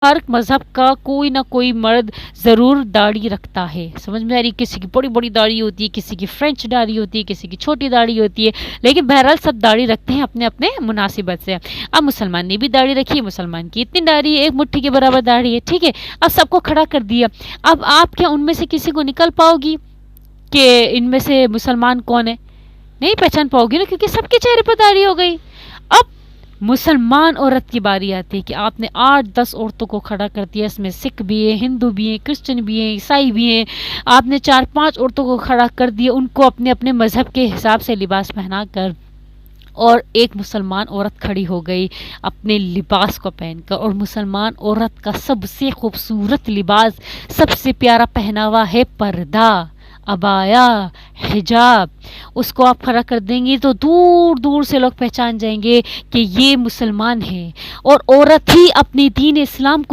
ہر مذہب کا کوئی نہ کوئی مرد ضرور داڑھی رکھتا ہے، سمجھ میں آ رہی؟ کسی کی بڑی بڑی داڑھی ہوتی ہے، کسی کی فرینچ داڑھی ہوتی ہے، کسی کی چھوٹی داڑھی ہوتی ہے، لیکن بہرحال سب داڑھی رکھتے ہیں اپنے اپنے مناسبت سے۔ اب مسلمان نے بھی داڑھی رکھی، مسلمان کی اتنی داڑھی ہے، ایک مٹھی کے برابر داڑھی ہے، ٹھیک ہے، اب سب کو کھڑا کر دیا۔ اب آپ کیا ان میں سے کسی کو نکل پاؤ گی کہ ان میں سے مسلمان کون ہے؟ نہیں پہچان پاؤ گی نا، کیونکہ سب کے چہرے پہ داڑھی ہو گئی۔ اب مسلمان عورت کی باری آتی ہے کہ آپ نے 8-10 عورتوں کو کھڑا کر دیا، اس میں سکھ بھی ہیں، ہندو بھی ہیں، کرسچن بھی ہیں، عیسائی بھی ہیں، آپ نے 4-5 عورتوں کو کھڑا کر دیا، ان کو اپنے اپنے مذہب کے حساب سے لباس پہنا کر، اور ایک مسلمان عورت کھڑی ہو گئی اپنے لباس کو پہن کر، اور مسلمان عورت کا سب سے خوبصورت لباس، سب سے پیارا پہناوا ہے پردہ، عبایا، حجاب۔ اس کو آپ کھڑا کر دیں گے تو دور دور سے لوگ پہچان جائیں گے کہ یہ مسلمان ہے، اور عورت ہی اپنے دین اسلام کو